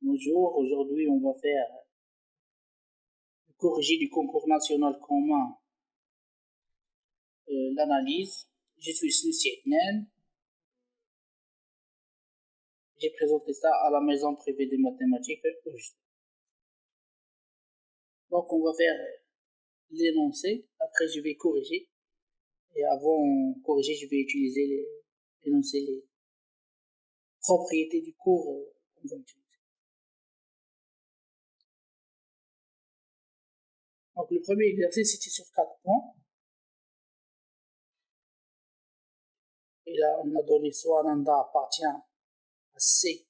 Bonjour, aujourd'hui on va faire le corrigé du concours national commun, l'analyse. Je suis Snoussi Etnen. J'ai présenté ça à la maison privée des mathématiques aujourd'hui. Donc on va faire l'énoncé, après je vais corriger. Et avant de corriger, je vais utiliser l'énoncé, les propriétés du cours qu'on va utiliser. Donc le premier exercice c'était sur 4 points. Et là on a donné soit lambda appartient à C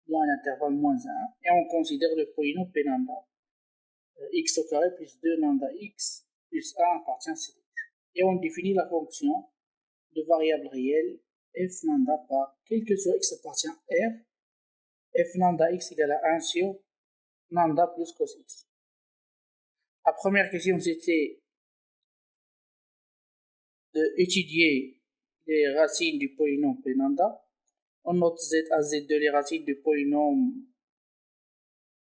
moins l'intervalle moins 1, et on considère le polynôme P lambda x au carré plus 2 lambda x plus 1 appartient à C. Et on définit la fonction de variable réelle f lambda par quel que soit x appartient à R, f lambda x égale à 1 sur lambda plus cos x. La première question c'était d'étudier les racines du polynôme P lambda. On note Z1, Z2 les racines du polynôme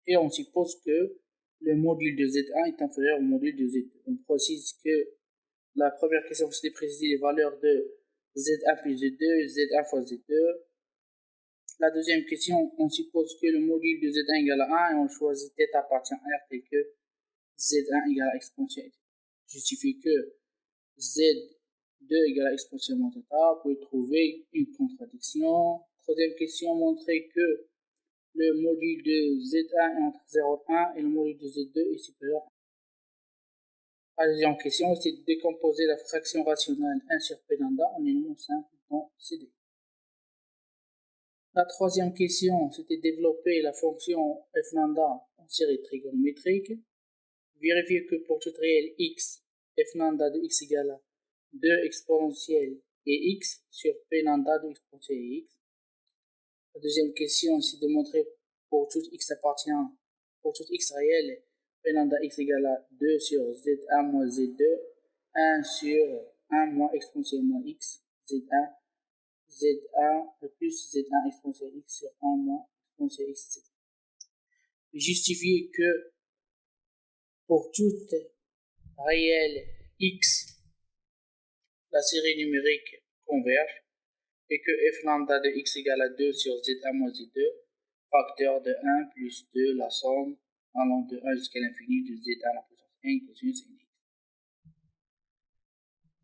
et on suppose que le module de Z1 est inférieur au module de Z2. On précise que la première question c'était de préciser les valeurs de Z1 plus Z2, Z1 fois Z2. La deuxième question, on suppose que le module de Z1 égale à 1 et on choisit θ appartient à R tel que Z1 égale à exponentielle. Justifie que Z2 égale à exponentielle moins θ. Vous pouvez trouver une contradiction. Troisième question, montrer que le module de Z1 est entre 0 et 1 et le module de Z2 est supérieur à 1. La deuxième question, c'est de décomposer la fraction rationnelle 1 sur P lambda en éléments simples dans CD. La troisième question, c'était de développer la fonction f lambda en série trigonométrique. Vérifier que pour toute réelle x, f lambda de x égale à 2 exponentielle et x sur P lambda de exponentielle et x. La deuxième question, c'est de montrer pour tout x appartient, pour tout x réel, P lambda x égale à 2 sur z1 moins z2, 1 sur 1 moins exponentielle moins x, z1 plus z1 exponentielle x sur 1 moins exponentielle x, etc. Justifier que pour toute réelle x, la série numérique converge et que f lambda de x égale à 2 sur z1 moins z2, facteur de 1 plus 2, la somme allant de 1 jusqu'à l'infini de z1 à la puissance n cosinus nx.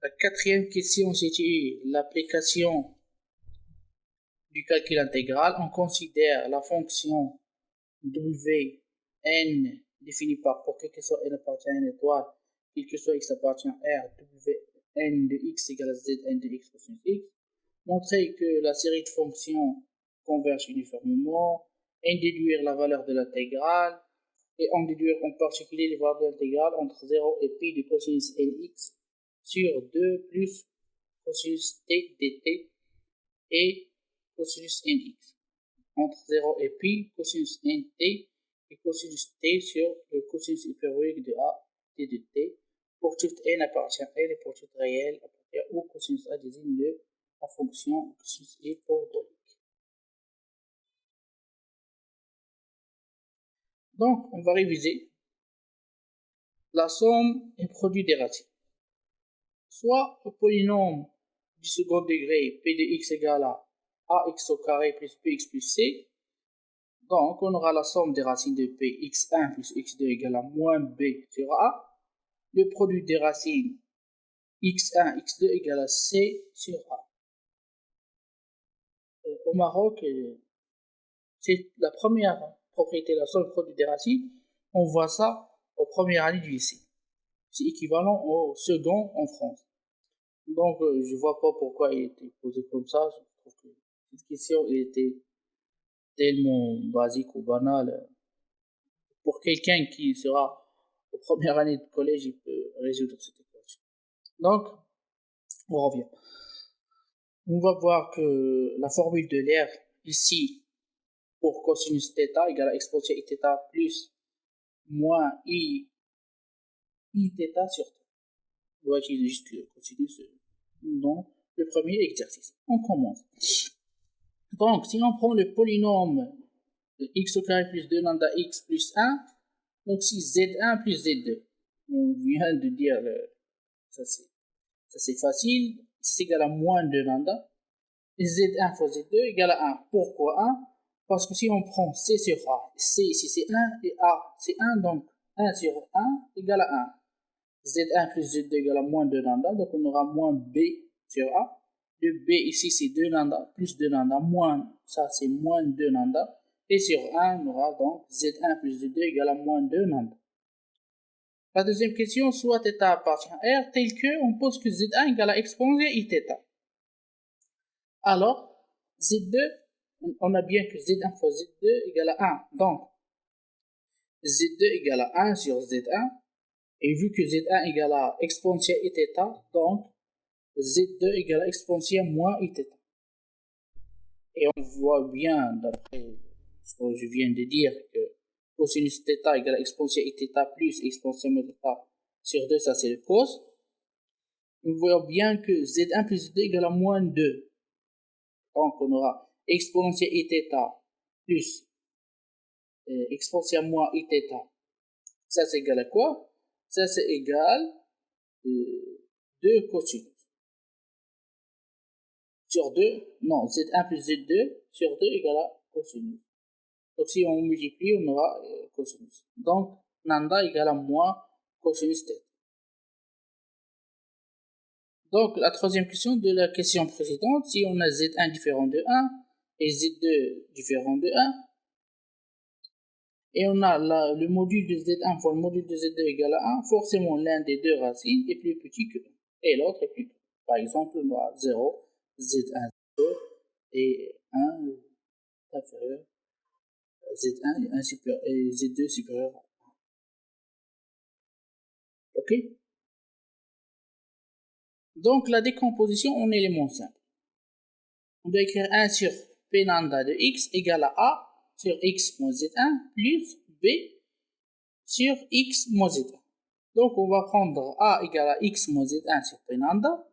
La quatrième question, c'est l'application du calcul intégral. On considère la fonction Wn définie par pour quel que soit n appartient à n étoile, quel que soit x appartient à R, Wn de x égale à Zn de x cosinus x. Montrer que la série de fonctions converge uniformément, et déduire la valeur de l'intégrale, et en déduire en particulier les valeurs de l'intégrale entre 0 et pi de cosinus nx sur 2 plus cosinus t dt et cosinus nx entre 0 et pi cosinus nt et cosinus t sur le cosinus hyperbolique de a t de t pour toute n appartient à n et pour toute réelle appartient où cosinus a désigne la fonction cosinus hyperbolique. Donc, on va réviser la somme et produit des racines. Soit le polynôme du second degré p de x égale à ax au carré plus bx plus c. Donc, on aura la somme des racines de p, x1 plus x2 égale à moins b sur a. Le produit des racines x1, x2 égale à c sur a. Au Maroc, c'est la première propriété, la somme produit des racines. On voit ça aux premières années du lycée. C'est équivalent au second en France. Donc, je vois pas pourquoi il était posé comme ça. Je trouve que cette question était tellement basique ou banale. Pour quelqu'un qui sera aux premières années de collège, il peut résoudre cette équation. Donc, on revient. On va voir que la formule de l'air ici pour cosinus θ égale à exponentielle i θ plus moins i θ sur θ. On va utiliser juste le cosinus dans le premier exercice. On commence. Donc, si on prend le polynôme x au carré plus 2 lambda x plus 1. Donc si z1 plus z2. On vient de dire, ça c'est facile, c'est égal à moins 2 lambda. Et z1 fois z2 égale à 1. Pourquoi 1? Parce que si on prend c sur a, c ici c'est 1 et a c'est 1, donc 1 sur 1 égale à 1. z1 plus z2 égale à moins 2 lambda, donc on aura moins b sur a. Le b ici c'est 2 lambda, plus 2 lambda, moins, ça c'est moins 2 lambda. Et sur 1, on aura donc z1 plus z2 égale à moins 2 lambda. La deuxième question, soit θ appartient à R, tel que on pose que z1 égale à exponentielle iθ. Alors, z2, on a bien que z1 fois z2 égale à 1. Donc, z2 égale à 1 sur z1. Et vu que z1 égale à exponentielle iθ, donc z2 égale à exponentielle moins iθ. Et on voit bien, d'après ce que je viens de dire, que cosinus θ égale à exponentielle iθ plus exponentielle moins θ sur 2, ça c'est le cos. On voit bien que z1 plus z2 égale à moins 2. Donc on aura exponentielle iθ plus exponentielle moins iθ. Ça c'est égal à quoi? Ça c'est égal à 2 cosinus. Sur 2, non, z1 plus z2 sur 2 égale à cosinus. Donc si on multiplie, on aura cosinus. Donc lambda égale à moins cosinus θ. Donc la troisième question de la question précédente, si on a z1 différent de 1 et z2 différent de 1, et on a le module de z1 fois le module de z2 égale à 1, forcément l'un des deux racines est plus petit que 1 et l'autre est plus petit. Par exemple, on aura 0, z1, 0 et 1 inférieur à z1 et, 1 supérieur, et z2 supérieur à 1. Ok? Donc la décomposition en éléments simples. On doit écrire 1 sur p lambda de x égale à a sur x moins z1 plus b sur x moins z1. Donc on va prendre a égale à x moins z1 sur p lambda.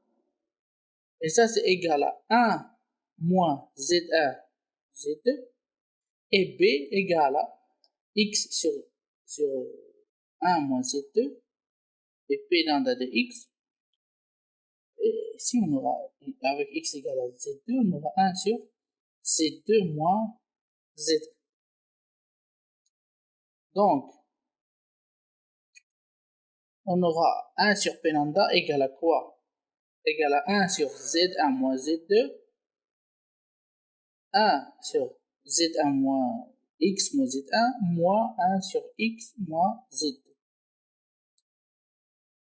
Et ça c'est égal à 1 moins z1 z2. Et b égale à x sur 1 moins z2. Et p lambda de x. Et si on aura avec x égale à z2, on aura 1 sur z2 moins z. Donc, on aura 1 sur p lambda égale à quoi? Égale à 1 sur z1 moins z2, 1 sur z1 moins x moins z1, moins 1 sur x moins z2.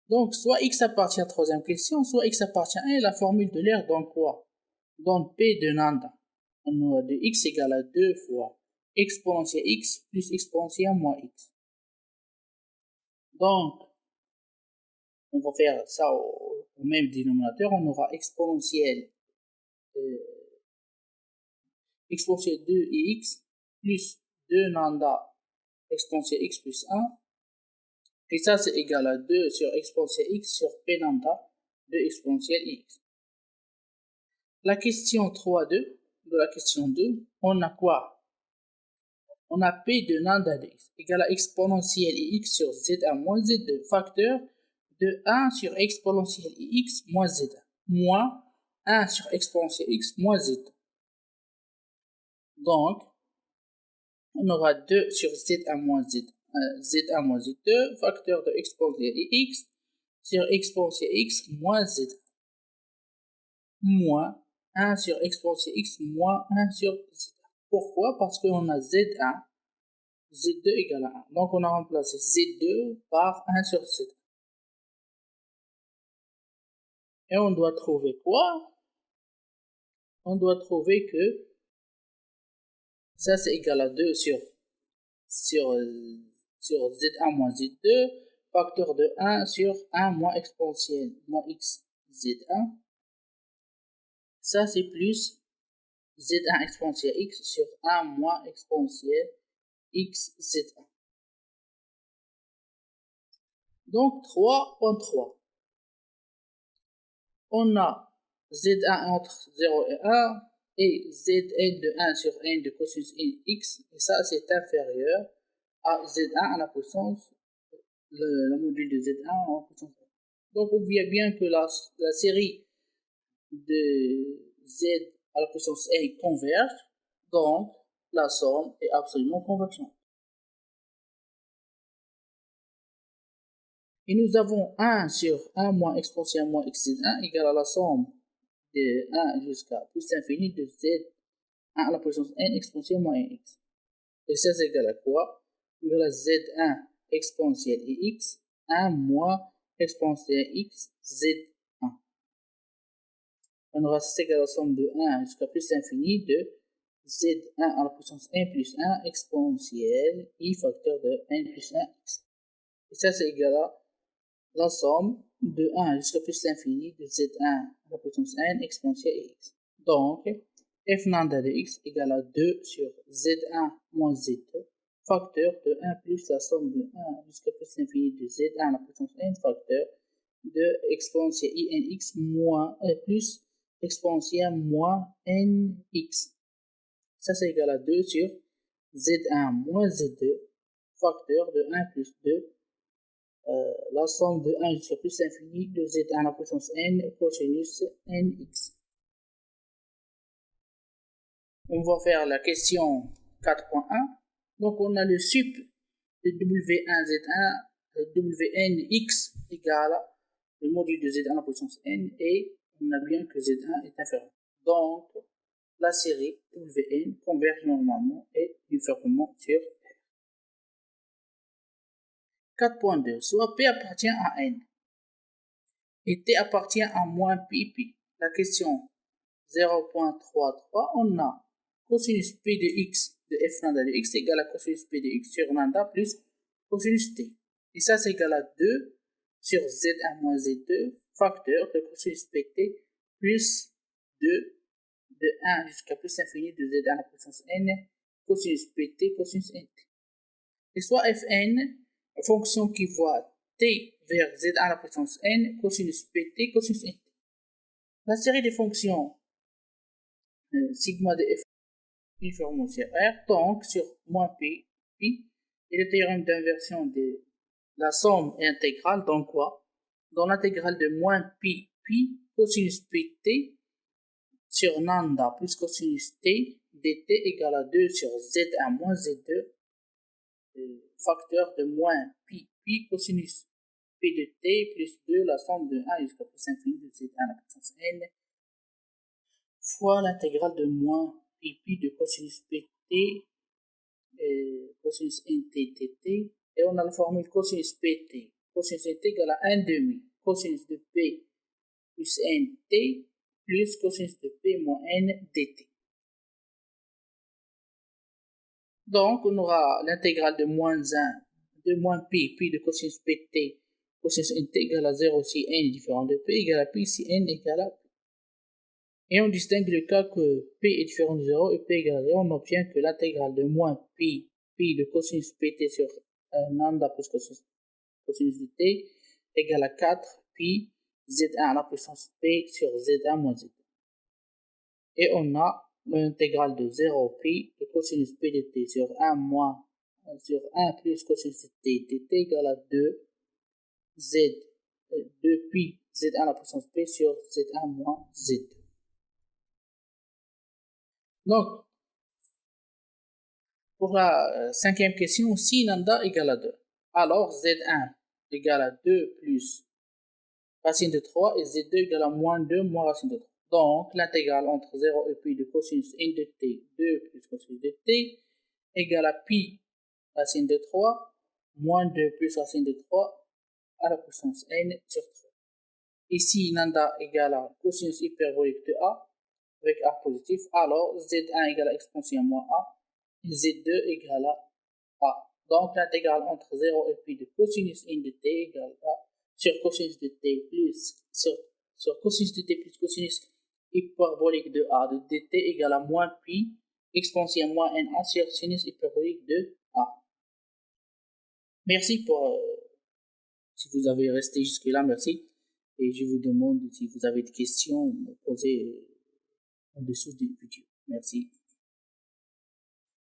Donc, soit x appartient à la troisième question, soit x appartient à 1, et la formule de l'air donne quoi? Donne p de lambda. On aura de x égale à 2 fois exponentielle x plus exponentielle moins x. Donc, on va faire ça au même dénominateur. On aura exponentielle 2x plus 2 lambda exponentielle x plus 1. Et ça, c'est égal à 2 sur exponentielle x sur p lambda de exponentielle x. La question 3.2 de la question 2, on a quoi? On a p de lambda de x égale à exponentielle x sur z1 moins z2 facteur de 1 sur exponentielle x moins z1 moins 1 sur exponentielle x moins z2. Donc, on aura 2 sur z1 moins z1 moins z2 facteur de exponentielle x sur exponentielle x moins z1 moins 1 sur exponentielle x moins 1 sur z1. Pourquoi? Parce qu'on a z1, z2 égale à 1. Donc on a remplacé z2 par 1 sur z1. Et on doit trouver quoi? On doit trouver que ça c'est égal à 2 sur z1 moins z2 facteur de 1 sur 1 moins exponentielle moins x z1. Ça c'est plus z1 exponentielle x sur 1 moins exponentielle x z1. Donc 3.3. On a z1 entre 0 et 1, et Zn de 1 sur n de cosinus nx, et ça c'est inférieur à Z1 à la puissance, le module de Z1 en puissance 1. Donc on voit bien que la série de Z à la puissance n converge, donc la somme est absolument convergente. Et nous avons 1 sur 1 moins exponentielle moins xz1 égale à la somme de 1 jusqu'à plus l'infini de z1 à la puissance n exponentielle moins nx. Et ça c'est égal à quoi? Égal à z1 exponentielle x, 1 moins exponentielle x, z1. On aura ça égal à la somme de 1 jusqu'à plus l'infini de z1 à la puissance n plus 1 exponentielle i facteur de n plus 1x. Et ça c'est égal à la somme de 1 jusqu'à plus l'infini de z1 à la puissance n exponentielle x. Donc, f lambda de x égale à 2 sur z1 moins z2, facteur de 1 plus la somme de 1 jusqu'à plus l'infini de z1 à la puissance n, facteur de exponentielle inx moins plus exponentielle moins nx. Ça, c'est égal à 2 sur z1 moins z2, facteur de 1 plus 2, la somme de 1 jusqu'à plus l'infini de z1 à la puissance n cosinus nx. On va faire la question 4.1. Donc on a le sup de w1z1 wnx égale le module de z1 à la puissance n, et on a bien que z1 est inférieur. Donc la série wn converge normalement et uniformément sur R. 4.2. Soit P appartient à N et T appartient à moins pi. La question 0.33, on a cosinus P de x de f lambda de x égale à cosinus P de x sur lambda plus cosinus T. Et ça, c'est égal à 2 sur Z1 moins Z2, facteur de cosinus PT plus 2 de 1 jusqu'à plus l'infini de Z1 à la puissance n, cosinus PT, cosinus NT. Et soit Fn, fonction qui voit t vers z1 à la puissance n, cosinus pt, cosinus nt. La série des fonctions sigma de f uniformément sur R, donc sur moins pi, et le théorème d'inversion de la somme intégrale, donc quoi? Dans l'intégrale de moins pi, cosinus pt sur lambda plus cosinus t, dt égale à 2 sur z1 moins z2, facteur de moins pi cosinus p de t plus 2 la somme de 1 jusqu'à plus infini de z1 à la puissance n fois l'intégrale de moins pi de cosinus pt cosinus nt dt, et on a la formule cosinus pt cosinus nt égale à 1 demi cosinus de p plus nt plus cosinus de p moins n dt. Donc, on aura l'intégrale de moins 1 de moins pi de cosinus pt cosinus nt égale à 0 si n est différent de p égale à pi si n égale à p. Et on distingue le cas que p est différent de 0 et p égale à 0, on obtient que l'intégrale de moins pi de cosinus pt sur lambda plus cosinus de t égale à 4 pi z1 à la puissance p sur z1 moins z2. Et on a l'intégrale de 0 pi de cosinus p de t sur 1 moins sur 1 plus cosinus de t dt égale à 2 z 2 pi z1 à la puissance p sur z1 moins z2. Donc, pour la cinquième question, si lambda égale à 2, alors z1 égale à 2 plus racine de 3 et z2 égale à moins 2 moins racine de 3. Donc, l'intégrale entre 0 et pi de cosinus n de t, 2 plus cosinus de t, égale à pi racine de 3, moins 2 plus racine de 3 à la puissance n sur 3. Ici, lambda égale à cosinus hyperbolique de a, avec a positif, alors z1 égale à exponentielle moins a, et z2 égale à a. Donc, l'intégrale entre 0 et pi de cosinus n de t égale à sur cosinus de t plus sur cosinus de t plus cosinus hyperbolique de a de dt égale à moins pi exponentielle moins na sur sinus hyperbolique de a. Merci pour si vous avez resté jusque là, merci. Et je vous demande si vous avez des questions, posez en dessous des vidéos. Merci.